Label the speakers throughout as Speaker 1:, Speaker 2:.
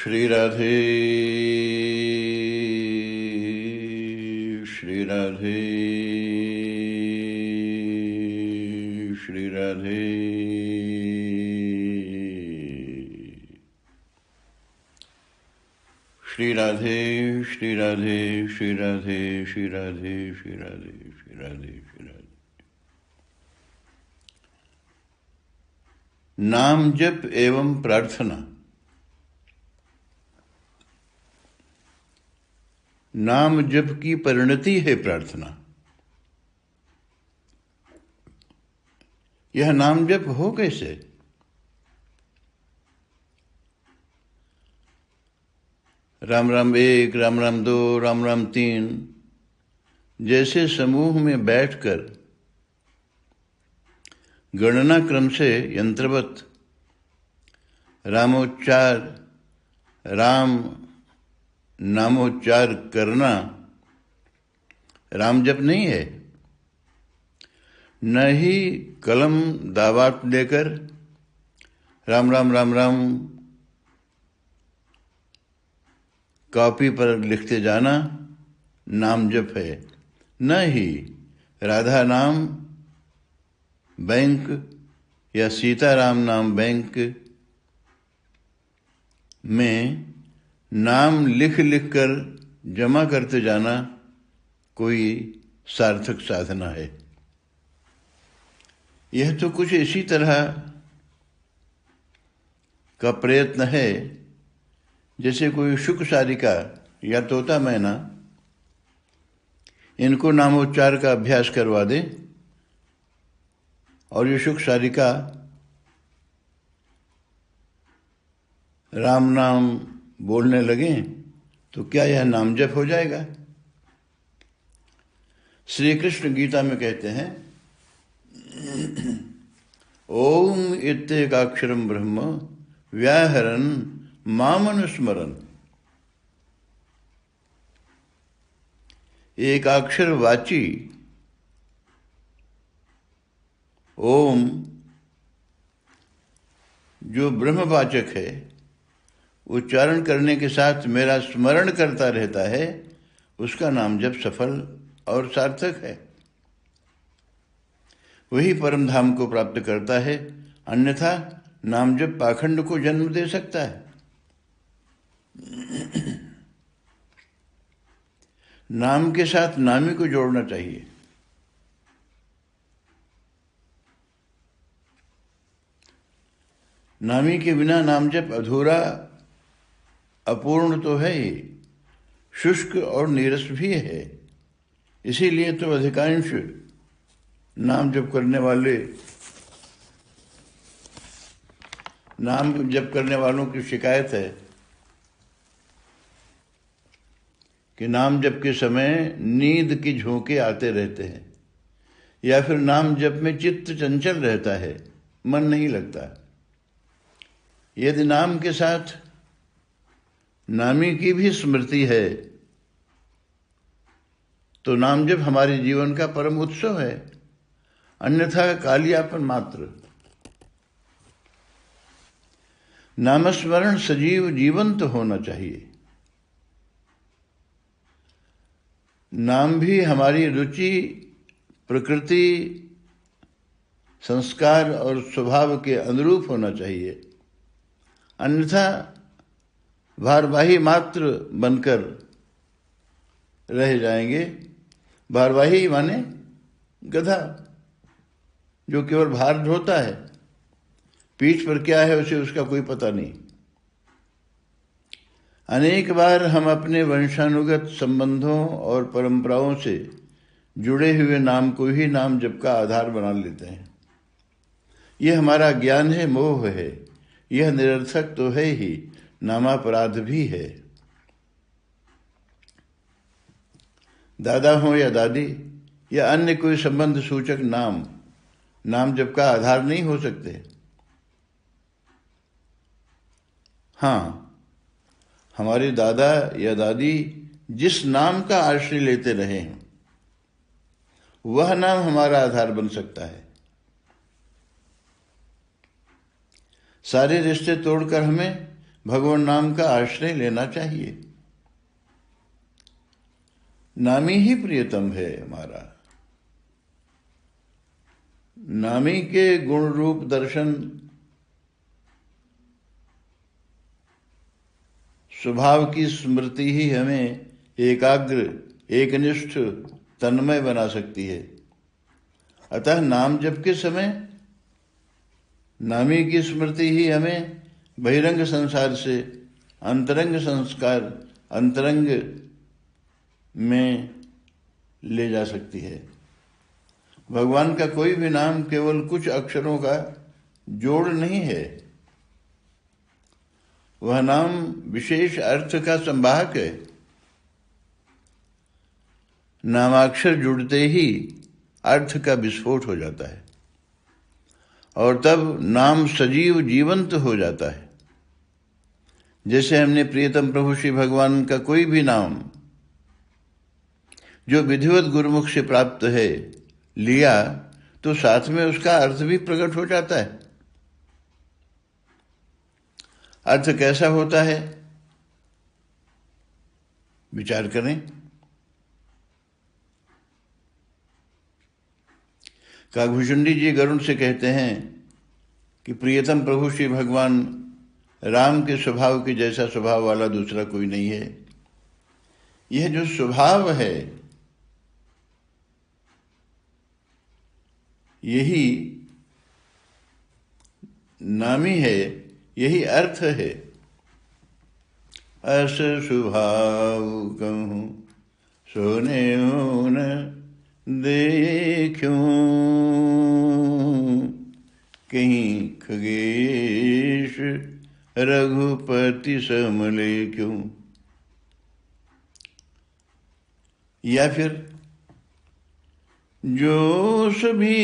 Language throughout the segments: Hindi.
Speaker 1: श्री राधे श्री राधे श्री राधे। श्री राधे श्री राधे श्री राधे श्री राधे श्री राधे श्री राधे श्री राधे। नाम जप एवं प्रार्थना। नाम जप की परिणति है प्रार्थना। यह नाम जप हो कैसे? राम राम एक, राम राम दो, राम राम तीन जैसे समूह में बैठकर गणना क्रम से यंत्रवत रामोच्चार, राम नामोच्चार करना राम जप नहीं है। न ही कलम दावात लेकर राम राम राम राम कॉपी पर लिखते जाना नाम जप है। न ही राधा नाम बैंक या सीताराम नाम बैंक में नाम लिख लिख कर जमा करते जाना कोई सार्थक साधना है। यह तो कुछ इसी तरह का प्रयत्न है जैसे कोई शुक सारिका या तोता मैना इनको नामोच्चार का अभ्यास करवा दे और ये शुक सारिका राम नाम बोलने लगे तो क्या यह नाम जप हो जाएगा? श्री कृष्ण गीता में कहते हैं ओम इत्येकाक्षरम ब्रह्म व्याहरन् मामनुस्मरन्। एकाक्षर वाची ओम जो ब्रह्मवाचक है, उच्चारण करने के साथ मेरा स्मरण करता रहता है, उसका नाम जप सफल और सार्थक है। वही परम धाम को प्राप्त करता है, अन्यथा नाम जप पाखंड को जन्म दे सकता है। नाम के साथ नामी को जोड़ना चाहिए। नामी के बिना नाम जप अधूरा अपूर्ण तो है ही, शुष्क और नीरस भी है। इसीलिए तो अधिकांश नाम जप करने वालों की शिकायत है कि नाम जप के समय नींद की झोंके आते रहते हैं या फिर नाम जप में चित्त चंचल रहता है, मन नहीं लगता। यदि नाम के साथ नामी की भी स्मृति है तो नाम जप हमारे जीवन का परम उत्सव है, अन्यथा कालियापन मात्र। नामस्मरण सजीव जीवंत होना चाहिए। नाम भी हमारी रुचि, प्रकृति, संस्कार और स्वभाव के अनुरूप होना चाहिए, अन्यथा भारवाही मात्र बनकर रह जाएंगे। भारवाही माने गधा जो केवल भार ढोता है, पीठ पर क्या है उसे उसका कोई पता नहीं। अनेक बार हम अपने वंशानुगत संबंधों और परंपराओं से जुड़े हुए नाम को ही नाम जप का आधार बना लेते हैं। यह हमारा ज्ञान है, मोह है। यह निरर्थक तो है ही, नामापराध भी है। दादा हो या दादी या अन्य कोई संबंध सूचक नाम जप का आधार नहीं हो सकते। हाँ, हमारे दादा या दादी जिस नाम का आश्रय लेते रहे हैं वह नाम हमारा आधार बन सकता है। सारे रिश्ते तोड़कर हमें भगवान नाम का आश्रय लेना चाहिए। नामी ही प्रियतम है हमारा। नामी के गुण रूप दर्शन, स्वभाव की स्मृति ही हमें एकाग्र, एकनिष्ठ, तन्मय बना सकती है। अतः नाम जप के समय नामी की स्मृति ही हमें बहिरंग संसार से अंतरंग संस्कार, अंतरंग में ले जा सकती है। भगवान का कोई भी नाम केवल कुछ अक्षरों का जोड़ नहीं है। वह नाम विशेष अर्थ का संवाहक है। नामाक्षर जुड़ते ही अर्थ का विस्फोट हो जाता है और तब नाम सजीव जीवंत हो जाता है। जैसे हमने प्रियतम प्रभु श्री भगवान का कोई भी नाम जो विधिवत गुरुमुख से प्राप्त है लिया, तो साथ में उसका अर्थ भी प्रकट हो जाता है। अर्थ कैसा होता है, विचार करें। काकभूषुंडी जी गरुड़ से कहते हैं कि प्रियतम प्रभु श्री भगवान राम के स्वभाव के जैसा स्वभाव वाला दूसरा कोई नहीं है। यह जो स्वभाव है, यही नामी है, यही अर्थ है। अस स्वभाव कहूँ सोने न देखूं, कहीं खगेश रघुपति समले क्यों। या फिर जो सभी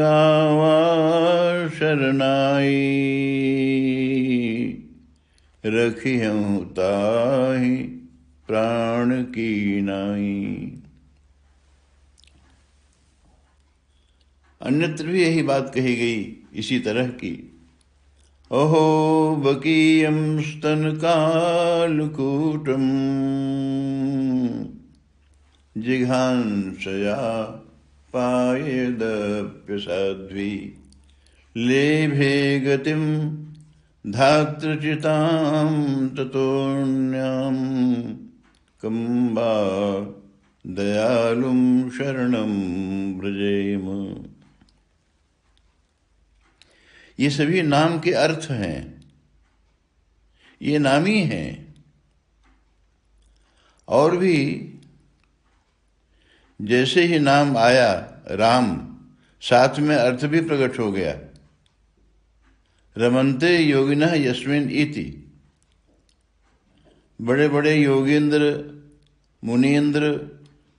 Speaker 1: आवा शरणाई, रखी हूँ ताहि प्राण की नाई। अन्यत्र भी यही बात कही गई इसी तरह की। अहो बकीयम स्तन कालकूटम जिघांसया पायेदप्य साध्वी, लेभे गतिम धातृचितां ततोऽन्यां कम्बा दयालुं शरणं व्रजेम। ये सभी नाम के अर्थ हैं, ये नामी हैं। और भी जैसे ही नाम आया राम, साथ में अर्थ भी प्रकट हो गया। रमन्ते योगिनः यस्मिन् इति। बड़े बड़े योगेंद्र, मुनीन्द्र,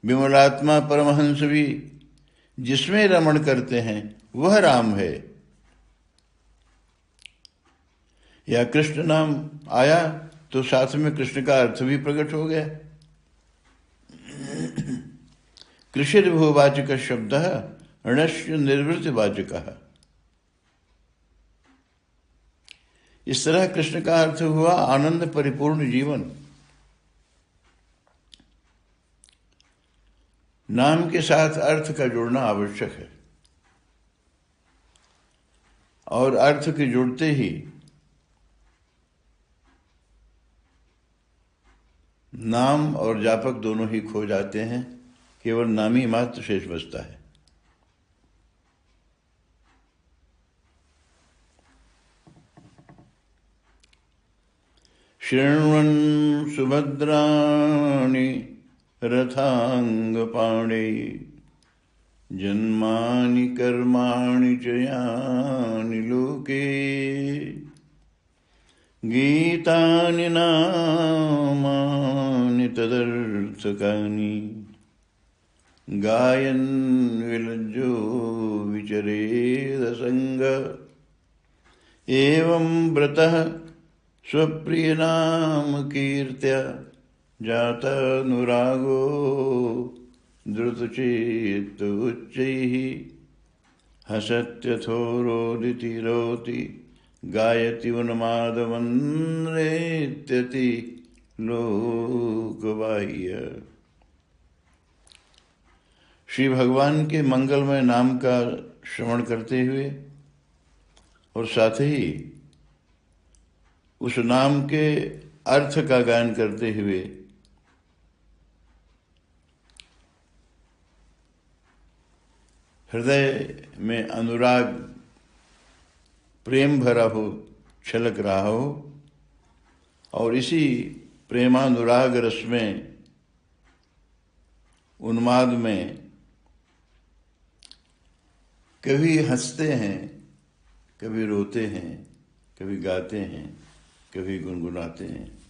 Speaker 1: विमलात्मा परमहंस भी जिसमें रमण करते हैं वह राम है। या कृष्ण नाम आया तो साथ में कृष्ण का अर्थ भी प्रकट हो गया। कृषिर्भुवाचक शब्द णस्य निर्वृत्तिवाचकः। इस तरह कृष्ण का अर्थ हुआ आनंद परिपूर्ण जीवन। नाम के साथ अर्थ का जुड़ना आवश्यक है, और अर्थ के जुड़ते ही नाम और जापक दोनों ही खो जाते हैं, केवल नाम ही मात्र शेष बचता है। शृण्वन् सुभद्राणि रथांगपाणे, जन्मानि कर्माणि च यानि लोके, गीतानि नामानि तदर्थकानि, गायन् विलज्जो विचरेदसंग। एवं व्रतः स्वप्रियनाम कीर्त्या, जातानुरागो द्रुतचेत उच्चैः, हसत्यथो रोदिति रोति गायति उन्मादवन्नृत्यति लोकबाह्य। श्री भगवान के मंगलमय नाम का श्रवण करते हुए और साथ ही उस नाम के अर्थ का गायन करते हुए हृदय में अनुराग प्रेम भरा हो, छलक रहा हो, और इसी प्रेमानुराग रस में, उन्माद में कभी हंसते हैं, कभी रोते हैं, कभी गाते हैं, कभी गुनगुनाते हैं।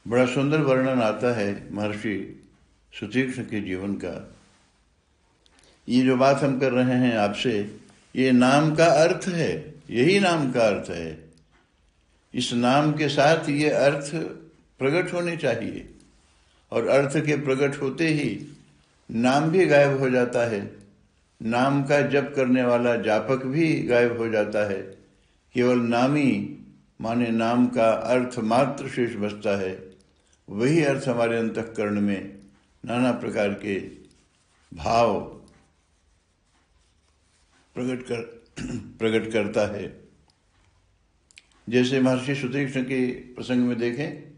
Speaker 1: बड़ा सुंदर वर्णन आता है महर्षि सुतीक्ष्ण के जीवन का। ये जो बात हम कर रहे हैं आपसे, ये नाम का अर्थ है, यही नाम का अर्थ है। इस नाम के साथ ये अर्थ प्रकट होने चाहिए, और अर्थ के प्रकट होते ही नाम भी गायब हो जाता है। नाम का जप करने वाला जापक भी गायब हो जाता है। केवल नामी माने नाम का अर्थ मात्र शेष बचता है। वही अर्थ हमारे अंतःकरण में नाना प्रकार के भाव प्रकट करता है। जैसे महर्षि सुतीक्ष्ण के प्रसंग में देखें,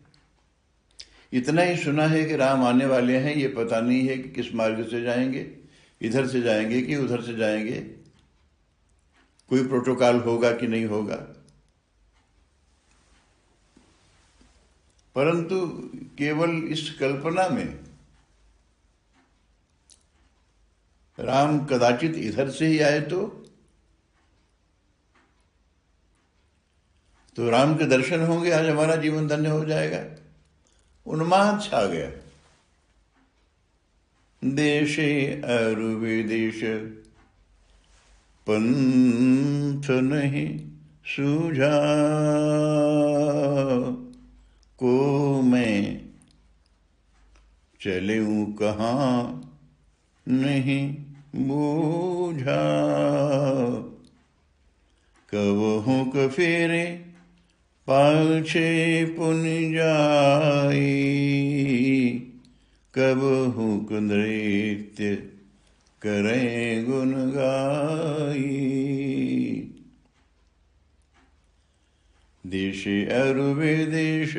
Speaker 1: इतना ही सुना है कि राम आने वाले हैं, ये पता नहीं है कि किस मार्ग से जाएंगे, इधर से जाएंगे कि उधर से जाएंगे, कोई प्रोटोकॉल होगा कि नहीं होगा। परंतु केवल इस कल्पना में राम कदाचित इधर से ही आए तो राम के दर्शन होंगे, आज हमारा जीवन धन्य हो जाएगा। उन्माद छा गया। देशे अरु विदेश पंथ नहीं सूझा, को मैं चलूं कहाँ नहीं बूझा। कबहू क फेरे पाछे पुन जाई, कबहू क नृत्य करें गुन गाई। देशे अरु विदेश,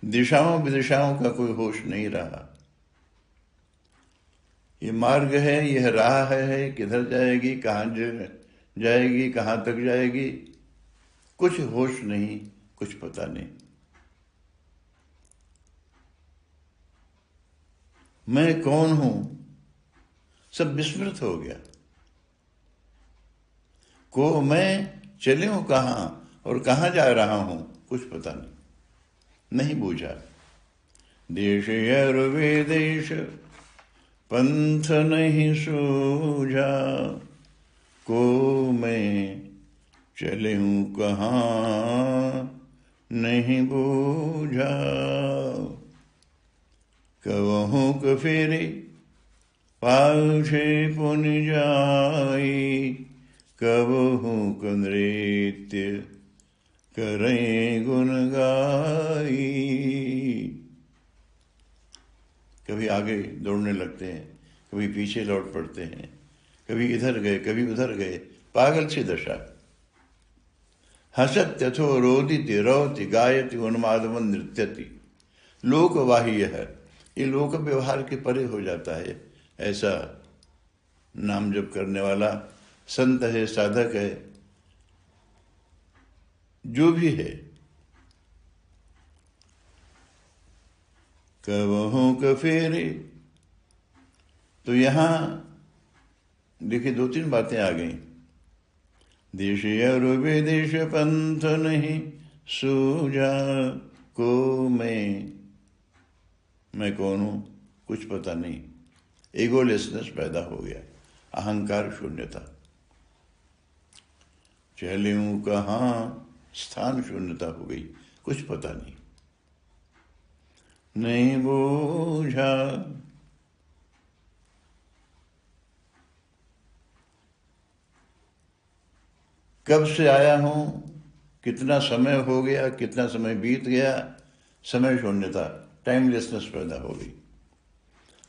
Speaker 1: दिशाओं विदिशाओं का कोई होश नहीं रहा। ये मार्ग है, यह राह है, किधर जाएगी, कहाँ जाएगी, कहाँ तक जाएगी, कुछ होश नहीं, कुछ पता नहीं। मैं कौन हूं, सब विस्मृत हो गया। को मैं चलूं कहाँ और कहाँ जा रहा हूं, कुछ पता नहीं बूझा। देश अरु विदेश पंथ नहीं सूझा, को मैं चलूं कहाँ नहीं बूझा। कबहू क फेरे पाछे पुन जाई, कबहू क नृत्य करें गुन गाई। कभी आगे दौड़ने लगते हैं, कभी पीछे लौट पड़ते हैं, कभी इधर गए, कभी उधर गए, पागल सी दशा। हसत यथो रोदिति रौति गायति उन्मादवन नृत्यति। लोकबाह्य है, ये लोक व्यवहार के परे हो जाता है। ऐसा नाम जप करने वाला संत है, साधक है, जो भी है। कबहू क फेरे, तो यहां देखिए दो तीन बातें आ गई। देश अरु विदेश पंथ नहीं सूझा, को मैं कौन हूं, कुछ पता नहीं। ईगोलेसनेस पैदा हो गया, अहंकार शून्यता। चलूं कहाँ, स्थान शून्यता हो गई, कुछ पता नहीं। नहीं बूझा। कब से आया हूं, कितना समय हो गया, कितना समय बीत गया, समय शून्यता, टाइमलेसनेस पैदा हो गई।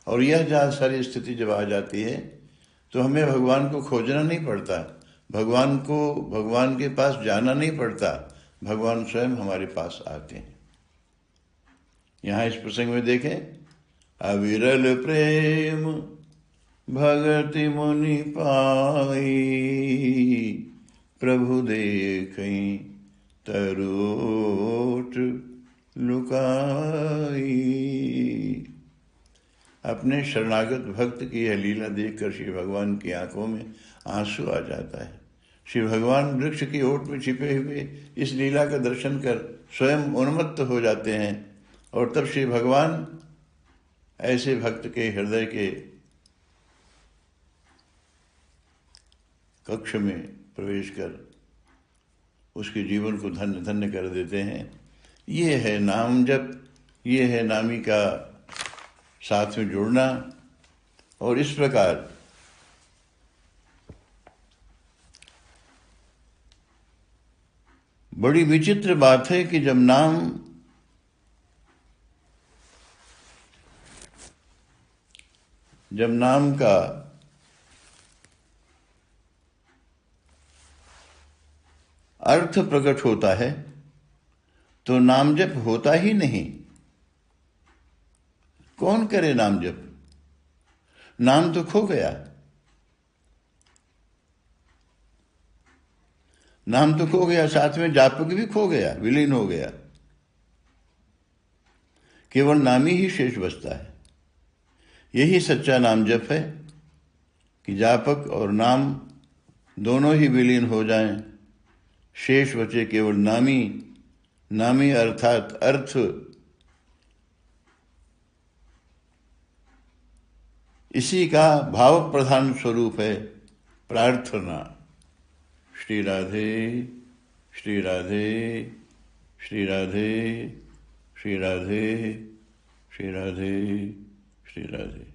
Speaker 1: और यह जहाँ सारी स्थिति जब आ जाती है तो हमें भगवान को खोजना नहीं पड़ता, भगवान के पास जाना नहीं पड़ता, भगवान स्वयं हमारे पास आते हैं। यहाँ इस प्रसंग में देखें, अविरल प्रेम भगति मुनि पाई, प्रभु देखई तरोट लुकाई। अपने शरणागत भक्त की यह लीला देखकर श्री भगवान की आंखों में आंसू आ जाता है। श्री भगवान वृक्ष की ओट में छिपे हुए इस लीला का दर्शन कर स्वयं उन्मत्त हो जाते हैं, और तब श्री भगवान ऐसे भक्त के हृदय के कक्ष में प्रवेश कर उसके जीवन को धन्य धन्य कर देते हैं। ये है नाम जप, ये है नामी का साथ में जुड़ना। और इस प्रकार बड़ी विचित्र बात है कि जब नाम का अर्थ प्रकट होता है तो नाम जप होता ही नहीं। कौन करे नाम जप? नाम तो खो गया, नाम तो खो गया, साथ में जापक भी खो गया, विलीन हो गया। केवल नाम ही शेष बचता है। यही सच्चा नाम जप है कि जापक और नाम दोनों ही विलीन हो जाएं, शेष बचे केवल नामी। नामी अर्थात अर्थ। इसी का भाव प्रधान स्वरूप है प्रार्थना। श्री राधे श्री राधे श्री राधे श्री राधे श्री राधे श्री राधे।